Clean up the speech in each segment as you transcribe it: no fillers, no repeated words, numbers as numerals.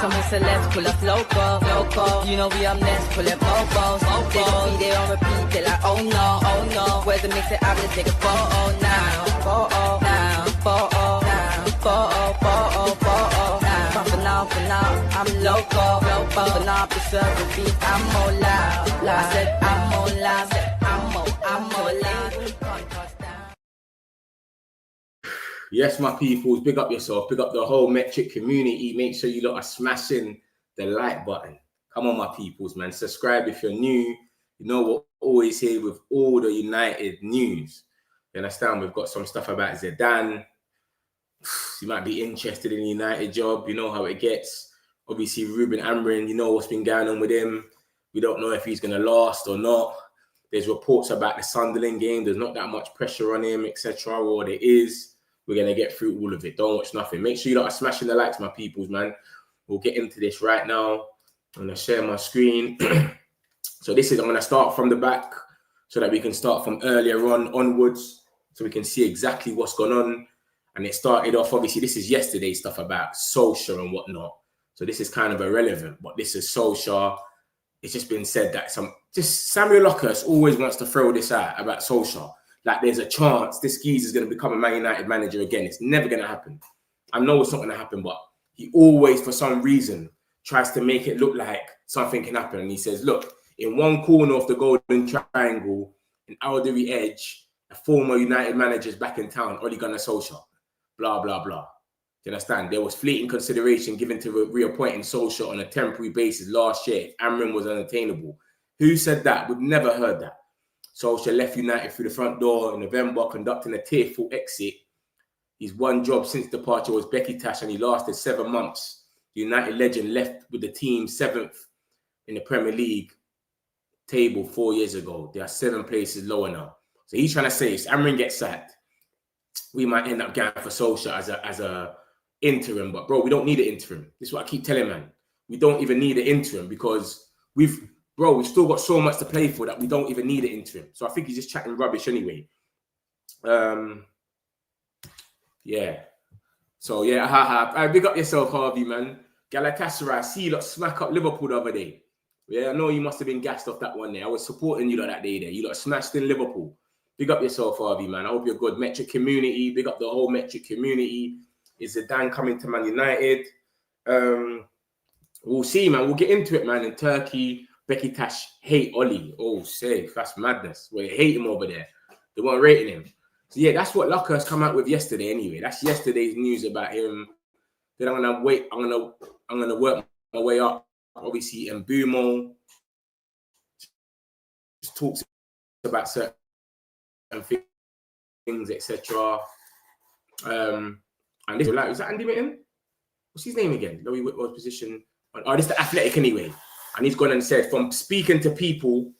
Some celebs pull up loco. You know we up next, pull up mofos. They don't be there on repeat, they like, oh no. Where's the mix it out, let's take a photo now. Photo now, photo now, photo now. But for now, I'm loco. For now, I preserve the beat, I'm more loud. I said I'm more loud, I'm more loud. Yes, my peoples, big up yourself, big up the whole Metric community. Make sure you lot are smashing the like button. Come on, my peoples, man. Subscribe if you're new. You know, we're always here with all the United news. You understand? We've got some stuff about Zidane. You might be interested in the United job. You know how it gets. Obviously, Ruben Amorim, you know what's been going on with him. We don't know if he's going to last or not. There's reports about the Sunderland game. There's not that much pressure on him, etc. Or there is. We're going to get through all of it. Don't watch nothing. Make sure you lot are smashing the likes, my peoples, man. We'll get into this right now. I'm going to share my screen. So I'm going to start from the back so that we can start from earlier onwards so we can see exactly what's going on. And it started off, obviously, this is yesterday's stuff about Solskjaer and whatnot. So this is kind of irrelevant, but this is Solskjaer. It's just been said that Samuel Lockhurst always wants to throw this out about Solskjaer. Like there's a chance this geezer is going to become a Man United manager again. It's never going to happen. I know it's not going to happen, but he always, for some reason, tries to make it look like something can happen. And he says, look, in one corner of the Golden Triangle, in Alderley Edge, a former United manager is back in town, Ole Gunnar Solskjaer, blah, blah, blah. Do you understand? There was fleeting consideration given to reappointing Solskjaer on a temporary basis last year. Amorim was unattainable. Who said that? We've never heard that. Solskjaer left United through the front door in November, conducting a tearful exit. His one job since departure was Besiktas, and he lasted 7 months. The United legend left with the team 7th in the Premier League table 4 years ago. They are 7 places lower now. So he's trying to say, if Amorim gets sacked, we might end up going for Solskjaer as a interim. But bro, we don't need an interim. This is what I keep telling man. We don't even need an interim because we've still got so much to play for that we don't even need an interim. So I think he's just chatting rubbish anyway. Yeah. So yeah, big up yourself, Harvey, man. Galatasaray, see you lot smack up Liverpool the other day. Yeah, I know you must have been gassed off that one there. I was supporting you lot that day there. You lot smashed in Liverpool. Big up yourself, Harvey, man. I hope you're good. Metric community. Big up the whole Metric community. Is Zidane coming to Man United? We'll see, man. We'll get into it, man. In Turkey, Besiktas hate Oli. Oh, safe. That's madness. Well, they hate him over there. They weren't rating him. So, yeah, that's what Lockhurst come out with yesterday anyway. That's yesterday's news about him. Then I'm going to wait. I'm gonna work my way up. Obviously, and Bruno just talks about certain things, etc. And this is that Andy Mitten? What's his name again? Louis Whitwell's position. Oh, this is the Athletic anyway. And he's gone and said, from speaking to people,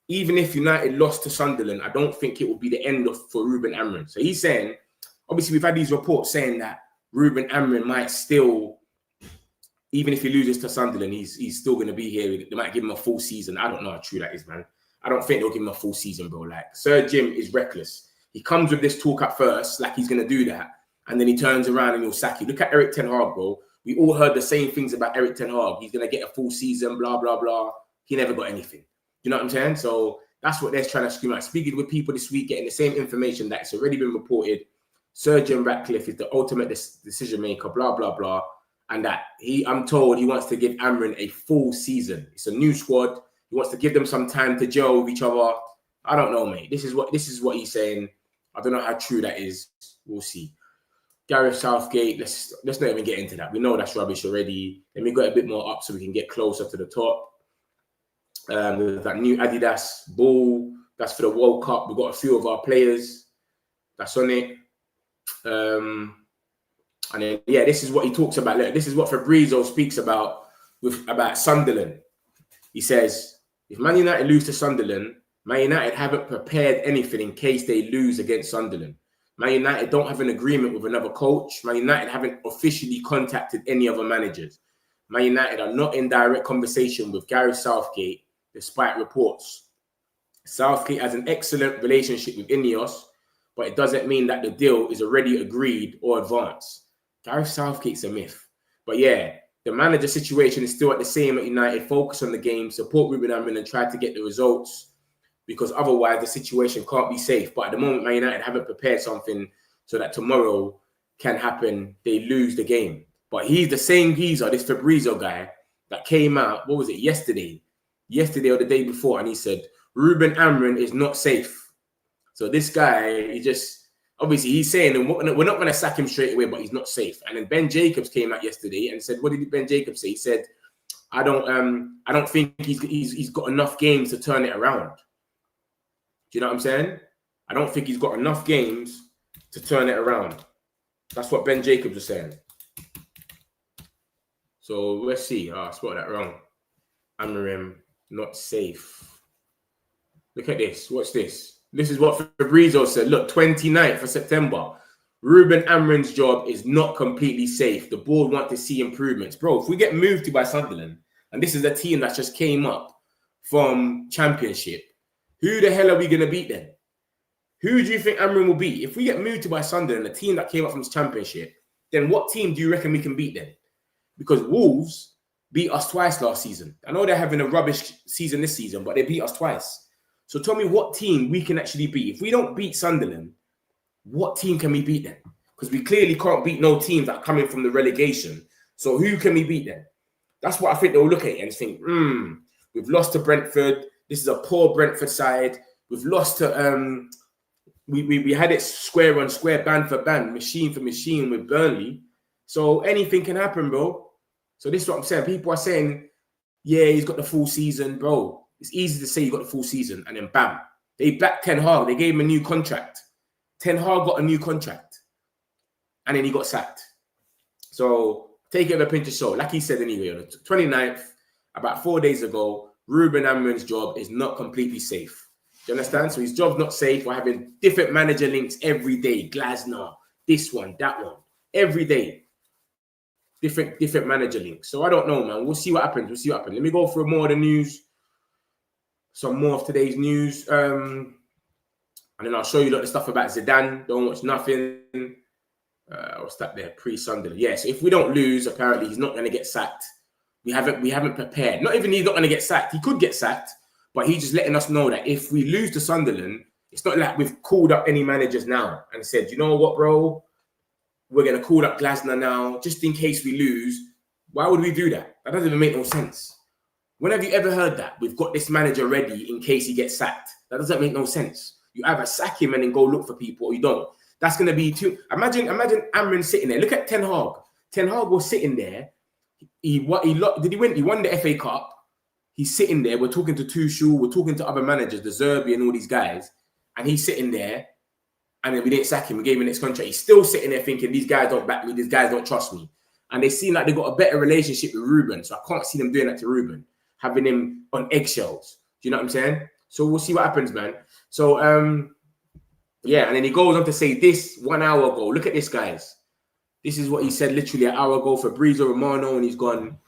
even if United lost to Sunderland, I don't think it would be the end for Ruben Amorim. So he's saying, obviously, we've had these reports saying that Ruben Amorim might still, even if he loses to Sunderland, he's still going to be here. They might give him a full season. I don't know how true that is, man. I don't think they'll give him a full season, bro. Like, Sir Jim is reckless. He comes with this talk at first, like he's going to do that. And then he turns around and he'll sack you. Look at Erik ten Hag, bro. We all heard the same things about Erik ten Hag. He's going to get a full season, blah, blah, blah. He never got anything. You know what I'm saying? So that's what they're trying to scream out. Speaking with people this week, getting the same information that's already been reported. Sir Jim Ratcliffe is the ultimate decision maker, blah, blah, blah. And that I'm told he wants to give Amorim a full season. It's a new squad. He wants to give them some time to gel with each other. I don't know, mate. This is what he's saying. I don't know how true that is. We'll see. Gareth Southgate, let's not even get into that. We know that's rubbish already. Let me go a bit more up so we can get closer to the top. With that new Adidas ball, that's for the World Cup. We've got a few of our players that's on it. And then, yeah, this is what he talks about. Look, this is what Fabrizio speaks about Sunderland. He says, if Man United lose to Sunderland, Man United haven't prepared anything in case they lose against Sunderland. Man United don't have an agreement with another coach. Man United haven't officially contacted any other managers. Man United are not in direct conversation with Gareth Southgate, despite reports. Southgate has an excellent relationship with Ineos, but it doesn't mean that the deal is already agreed or advanced. Gareth Southgate's a myth. But yeah, The manager situation is still at the same at United. Focus on the game, support Ruben Amorim, and try to get the results, because otherwise the situation can't be safe. But at the moment, Man United haven't prepared something so that tomorrow can happen. They lose the game. But he's the same geezer, this Fabrizio guy, that came out, what was it, yesterday or the day before, and he said, Ruben Amorim is not safe. So this guy, he just, obviously he's saying, we're not going to sack him straight away, but he's not safe. And then Ben Jacobs came out yesterday and said, what did Ben Jacobs say? He said, I don't think he's got enough games to turn it around. Do you know what I'm saying? I don't think he's got enough games to turn it around. That's what Ben Jacobs was saying. So let's see. I spelled that wrong. Amorim, not safe. Look at this. What's this? This is what Fabrizio said. Look, 29th of September. Ruben Amorim's job is not completely safe. The board want to see improvements. Bro, if we get moved to by Sunderland, and this is a team that just came up from Championship, who the hell are we going to beat then? Who do you think Amorim will beat? If we get moved to by Sunderland, a team that came up from Championship, then what team do you reckon we can beat then? Because Wolves beat us twice last season. I know they're having a rubbish season this season, but they beat us twice. So tell me what team we can actually beat. If we don't beat Sunderland, what team can we beat then? Because we clearly can't beat no teams that are coming from the relegation. So who can we beat then? That's what I think they'll look at and think, we've lost to Brentford. This is a poor Brentford side. We've lost to, we had it square on square, band for band, machine for machine with Burnley. So anything can happen, bro. So this is what I'm saying. People are saying, yeah, he's got the full season, bro. It's easy to say you got the full season, and then bam, they backed Ten Hag. They gave him a new contract. Ten Hag got a new contract, and then he got sacked. So take it with a pinch of salt. Like he said anyway, on the 29th, about 4 days ago, Ruben Amorim's job is not completely safe. Do you understand? So his job's not safe. We're having different manager links every day. Glasner, this one, that one, every day. Different manager links. So I don't know, man. We'll see what happens. Let me go through more of the news. Some more of today's news. And then I'll show you the stuff about Zidane. Don't watch nothing. What's that there? Pre-Sunderland. Yeah, so if we don't lose, apparently he's not going to get sacked. We haven't prepared. Not even he's not going to get sacked. He could get sacked, but he's just letting us know that if we lose to Sunderland, it's not like we've called up any managers now and said, you know what, bro? We're going to call up Glasner now, just in case we lose. Why would we do that? That doesn't even make no sense. When have you ever heard that? We've got this manager ready in case he gets sacked. That doesn't make no sense. You either sack him and then go look for people, or you don't. That's going to be too... Imagine Amorim sitting there. Look at Ten Hag. Ten Hag was sitting there. Did he win? He won the FA Cup. He's sitting there. We're talking to Tuchel. We're talking to other managers, the Zerbi and all these guys. And he's sitting there. And then we didn't sack him. We gave him the next contract. He's still sitting there thinking, these guys don't back me. These guys don't trust me. And they seem like they've got a better relationship with Ruben. So I can't see them doing that to Ruben, having him on eggshells. Do you know what I'm saying? So we'll see what happens, man. So, yeah. And then he goes on to say this 1 hour ago. Look at this, guys. This is what he said literally an hour ago for Fabrizio Romano. And he's gone,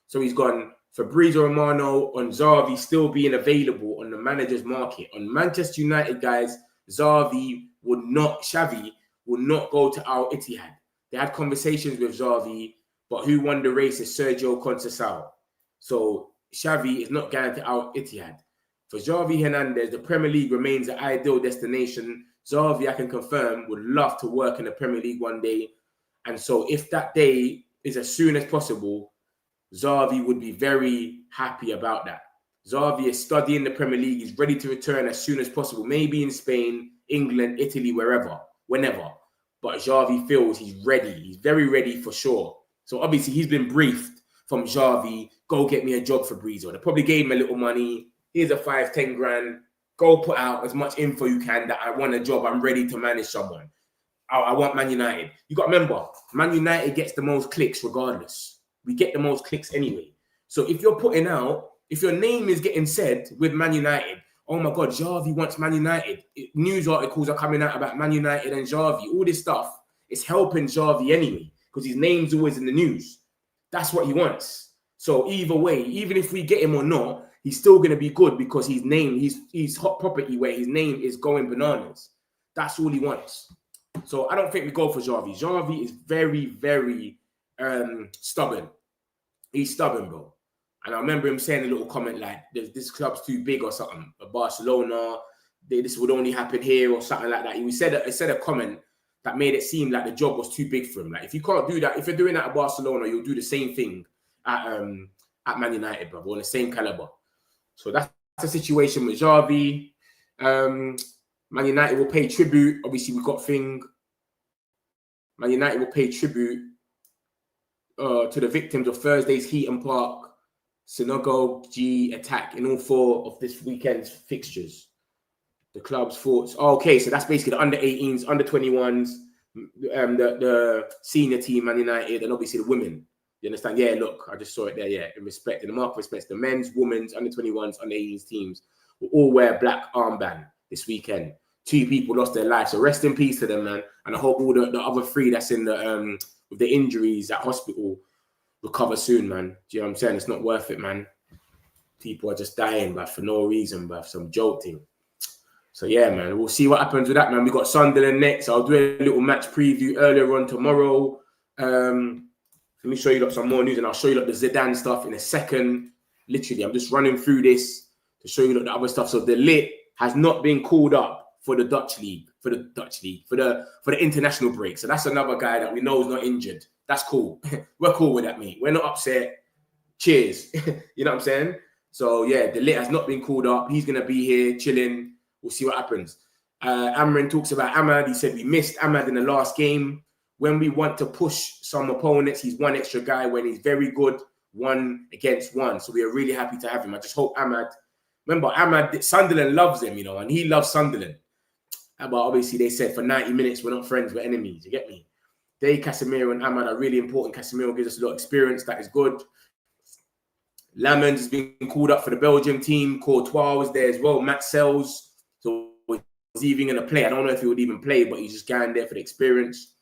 So he's gone, Fabrizio Romano on Xavi still being available on the manager's market. On Manchester United, guys, Xavi would not go to Al Ittihad. They had conversations with Xavi, but who won the race is Sergio Conceição. So Xavi is not going to Al Ittihad. For Xavi Hernandez, the Premier League remains the ideal destination. Xavi, I can confirm, would love to work in the Premier League one day. And so if that day is as soon as possible, Xavi would be very happy about that. Xavi is studying the Premier League. He's ready to return as soon as possible. Maybe in Spain, England, Italy, wherever, whenever. But Xavi feels he's ready. He's very ready for sure. So obviously he's been briefed from Xavi, go get me a job, Fabrizio. They probably gave him a little money. Here's a 5-10 grand. Go put out as much info you can that I want a job. I'm ready to manage someone. I want Man United. You got to remember, Man United gets the most clicks regardless. We get the most clicks anyway. So if you're putting out, if your name is getting said with Man United, oh my God, Xavi wants Man United. News articles are coming out about Man United and Xavi. All this stuff is helping Xavi anyway because his name's always in the news. That's what he wants. So either way, even if we get him or not, he's still going to be good because his name, he's hot property where his name is going bananas. That's all he wants. So I don't think we go for Xavi. Xavi is very, very stubborn. He's stubborn, bro. And I remember him saying a little comment like, this club's too big or something. Barcelona, this would only happen here or something like that. He said a comment that made it seem like the job was too big for him. Like, if you can't do that, if you're doing that at Barcelona, you'll do the same thing at Man United, bro, on the same caliber. So that's the situation with Xavi. Man United will pay tribute. Obviously, we've got thing. Man United will pay tribute to the victims of Thursday's Heaton Park synagogue G attack in all 4 of this weekend's fixtures. The club's thoughts. Oh, okay, so that's basically the under-18s, under-21s, the senior team, Man United, and obviously the women. You understand? Yeah, look, I just saw it there. Yeah, in the mark respects, the men's, women's, under-21s, under-18s teams will all wear black armband this weekend. 2 people lost their lives, so rest in peace to them, man. And I hope all the other 3 that's in the with the injuries at hospital recover soon, man. Do you know what I'm saying? It's not worth it, man. People are just dying, but for no reason, but some jolting. So yeah, man, we'll see what happens with that, man. We got Sunderland next. I'll do a little match preview earlier on tomorrow. Let me show you some more news, and I'll show you the Zidane stuff in a second. Literally, I'm just running through this to show you the other stuff. So the Lit has not been called up for the Dutch league, for the international break. So that's another guy that we know is not injured. That's cool. We're cool with that, mate. We're not upset. Cheers. You know what I'm saying? So yeah, the Lit has not been called up. He's gonna be here chilling. We'll see what happens. Amorim talks about Ahmad. He said we missed Ahmad in the last game. When we want to push some opponents, he's one extra guy. When he's very good, 1 against 1. So we are really happy to have him. I just hope Ahmad. Remember, Ahmad, Sunderland loves him, you know, and he loves Sunderland. But obviously, they said for 90 minutes, we're not friends, we're enemies. You get me? Casemiro and Ahmad are really important. Casemiro gives us a lot of experience. That is good. Lamens has been called up for the Belgium team. Courtois was there as well. Matt Sells. So he's even going to play. I don't know if he would even play, but he's just going there for the experience.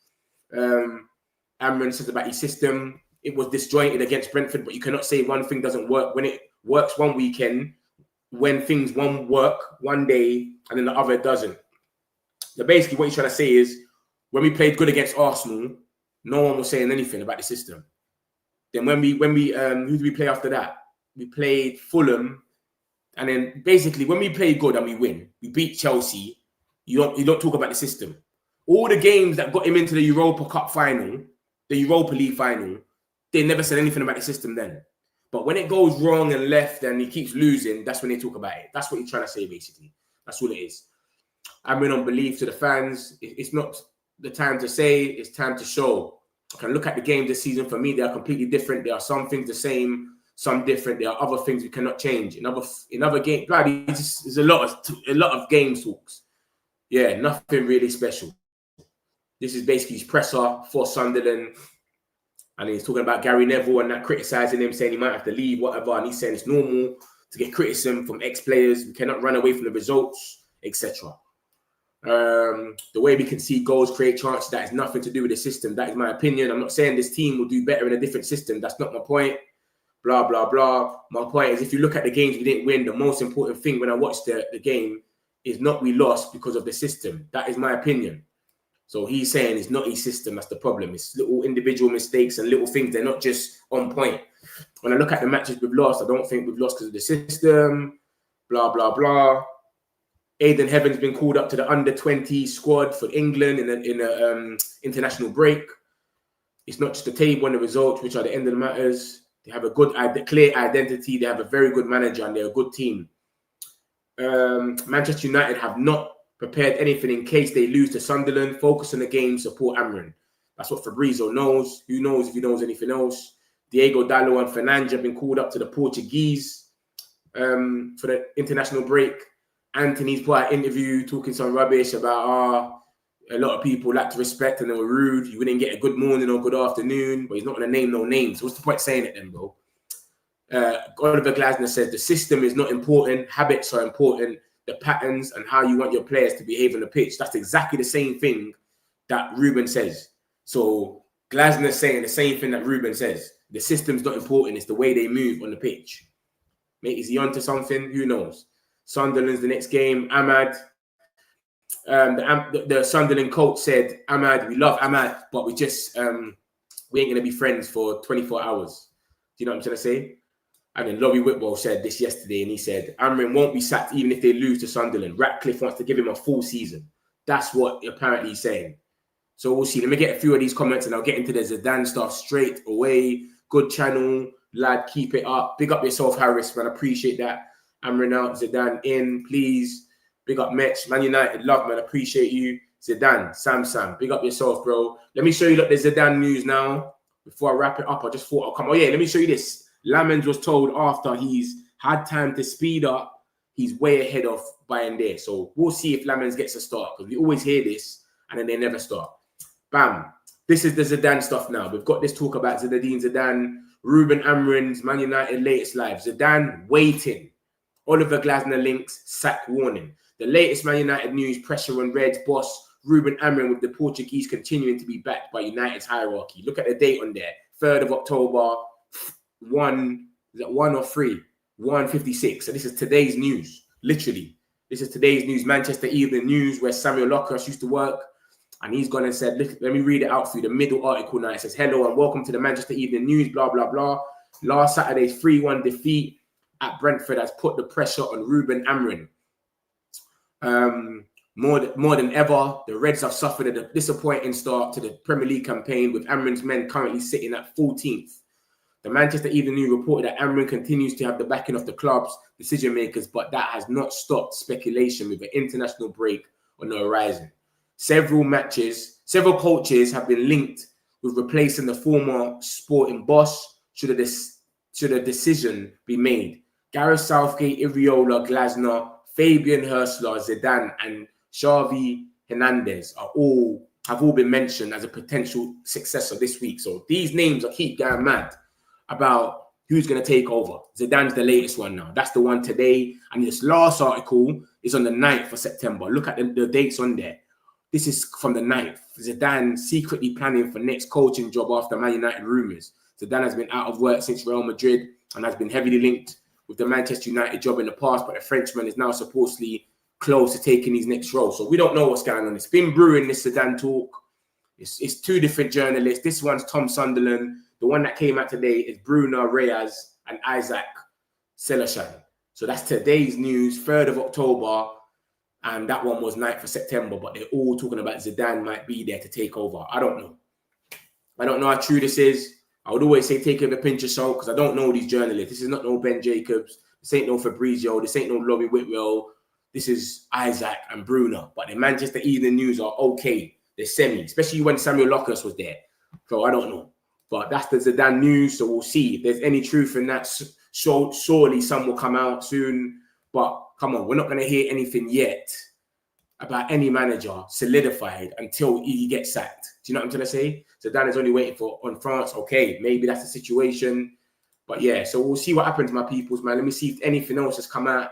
Amorim says about his system. It was disjointed against Brentford, but you cannot say one thing doesn't work when it works one weekend, when things won't work one day and then the other doesn't. So basically what he's trying to say is when we played good against Arsenal, no one was saying anything about the system. Then when we who did we play after that? We played Fulham. And then basically, when we play good and we win, we beat Chelsea, you don't talk about the system. All the games that got him into the Europa Cup final, the Europa League final, they never said anything about the system then. But when it goes wrong and left and he keeps losing, that's when they talk about it. That's what he's trying to say, basically. That's all it is. I'm in on belief to the fans. It's not the time to say, it's time to show. I can look at the game this season. For me, they are completely different. There are some things the same, some different. There are other things we cannot change. In other games, bloody, there's a lot of game talks. Yeah, nothing really special. This is basically his presser for Sunderland. And he's talking about Gary Neville and that criticizing him, saying he might have to leave, whatever. And he's saying it's normal to get criticism from ex-players. We cannot run away from the results, etc. The way we can see goals, create chances, that has nothing to do with the system. That is my opinion. I'm not saying this team will do better in a different system. That's not my point. Blah, blah, blah. My point is if you look at the games we didn't win, the most important thing when I watched the game is not we lost because of the system. That is my opinion. So he's saying it's not his system that's the problem. It's little individual mistakes and little things. They're not just on point. When I look at the matches we've lost, I don't think we've lost because of the system. Blah, blah, blah. Aidan Heaven's been called up to the under-20 squad for England in a international break. It's not just the table and the results, which are the end of the matters. They have a good, clear identity. They have a very good manager and they're a good team. Manchester United have not prepared anything in case they lose to Sunderland. Focus on the game, support Amorim. That's what Fabrizio knows. Who knows if he knows anything else? Diego Dallo and Fernandes have been called up to the Portuguese for the international break. Anthony's put out an interview talking some rubbish about a lot of people lacked respect and they were rude. You wouldn't get a good morning or good afternoon, but he's not going to name no names. So what's the point saying it then, bro? Oliver Glasner says the system is not important. Habits are important. The patterns and how you want your players to behave on the pitch. That's exactly the same thing that Ruben says. So Glasner's saying the same thing that Ruben says. The system's not important. It's the way they move on the pitch. Mate, is he onto something? Who knows? Sunderland's the next game. Ahmad. the Sunderland coach said, Ahmad, we love Ahmad, but we just we ain't gonna be friends for 24 hours. Do you know what I'm trying to say? And then Laurie Whitwell said this yesterday, and he said Amorim won't be sacked even if they lose to Sunderland. Ratcliffe wants to give him a full season. That's what apparently he's saying. So we'll see. Let me get a few of these comments, and I'll get into the Zidane stuff straight away. Good channel, lad. Keep it up. Big up yourself, Harris, man. Appreciate that. Amorim out, Zidane in, please. Big up, Metch. Man United, love, man. Appreciate you. Zidane, Sam. Big up yourself, bro. Let me show you the Zidane news now. Before I wrap it up, I just thought I'll come. Oh, yeah, let me show you this. Lamens was told after he's had time to speed up, he's way ahead of Bayern there. So we'll see if Lamens gets a start, because we always hear this and then they never start. Bam. This is the Zidane stuff now. We've got this talk about Zinedine Zidane, Ruben Amorim's Man United latest live. Zidane waiting. Oliver Glasner links, sack warning. The latest Man United news, pressure on Reds boss Ruben Amorim with the Portuguese continuing to be backed by United's hierarchy. Look at the date on there. 3rd of October. 1:56. So this is today's news. Literally, this is today's news. Manchester Evening News, where Samuel Lockhurst used to work, and he's gone and said, let me read it out for you. The middle article now, it says, hello and welcome to the Manchester Evening News, blah blah blah. Last Saturday's 3-1 defeat at Brentford has put the pressure on Ruben Amorim. More than ever, the Reds have suffered a disappointing start to the Premier League campaign, with Amorim's men currently sitting at 14th. The Manchester Evening News reported that Amorim continues to have the backing of the club's decision makers, but that has not stopped speculation with an international break on the horizon. Several coaches have been linked with replacing the former sporting boss should a decision be made. Gareth Southgate, Iriola, Glasner, Fabian Hurstler, Zidane, and Xavi Hernandez have all been mentioned as a potential successor this week. So these names I keep going mad about who's going to take over. Zidane's the latest one now. That's the one today. And this last article is on the 9th of September. Look at the dates on there. This is from the 9th. Zidane secretly planning for next coaching job after Man United rumours. Zidane has been out of work since Real Madrid and has been heavily linked with the Manchester United job in the past, but the Frenchman is now supposedly close to taking his next role. So we don't know what's going on. It's been brewing, this Zidane talk. It's two different journalists. This one's Tom Sunderland. The one that came out today is Bruno Reyes and Isaac Selashan. So that's today's news, 3rd of October. And that one was 9th of September. But they're all talking about Zidane might be there to take over. I don't know. I don't know how true this is. I would always say take it with a pinch of salt, because I don't know these journalists. This is not no Ben Jacobs. This ain't no Fabrizio. This ain't no Laurie Whitwell. This is Isaac and Bruno. But the Manchester Evening News are okay. They're semi, especially when Samuel Lockhurst was there. So I don't know. But that's the Zidane news, so we'll see. If there's any truth in that, surely some will come out soon. But come on, we're not going to hear anything yet about any manager solidified until he gets sacked. Do you know what I'm trying to say? Zidane is only waiting on France. Okay, maybe that's the situation. But yeah, so we'll see what happens, my peoples, man. Let me see if anything else has come out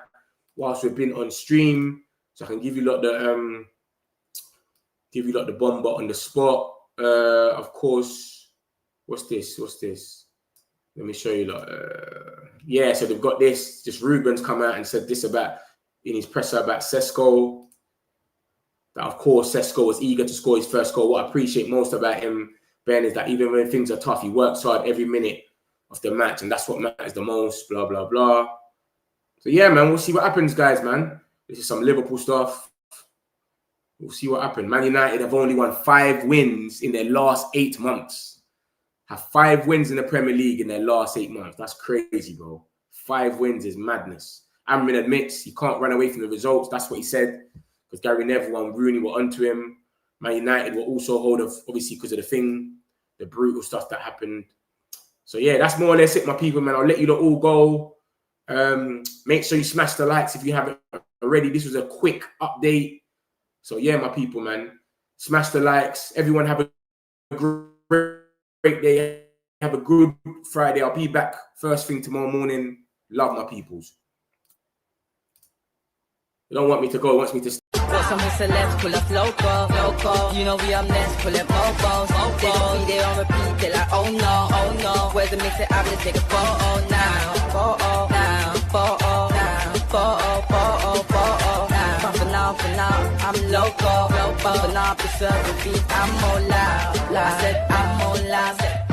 whilst we've been on stream, so I can give you the bomber on the spot. Of course. What's this? Let me show you. Yeah, so they've got this. Just Ruben's come out and said this in his presser about Sesko. That, of course, Sesko was eager to score his first goal. What I appreciate most about him, Ben, is that even when things are tough, he works hard every minute of the match, and that's what matters the most, blah, blah, blah. So, yeah, man, we'll see what happens, guys, man. This is some Liverpool stuff. We'll see what happens. Man United have only won 5 wins in their last 8 months. Have 5 wins in the Premier League in their last 8 months. That's crazy, bro. 5 wins is madness. Amorim admits he can't run away from the results. That's what he said. Because Gary Neville and Rooney were onto him. Man United were also hold of, obviously, because of the brutal stuff that happened. So, yeah, that's more or less it, my people, man. I'll let you all go. Make sure you smash the likes if you haven't already. This was a quick update. So, yeah, my people, man. Smash the likes. Everyone have a great day. Have a good Friday. I'll be back first thing tomorrow morning. Love my peoples. You don't want me to go. It wants me to stay. Got some celebs pull up local. You know we up next, pull up popos. They don't see they on repeat. They're like, oh no. Where's the mix it up? Let's take a photo now. Photo now. Photo now. Photo now. for now, I'm loco. For now, I'm serving beat, I'm more loud. I said I'm more loud.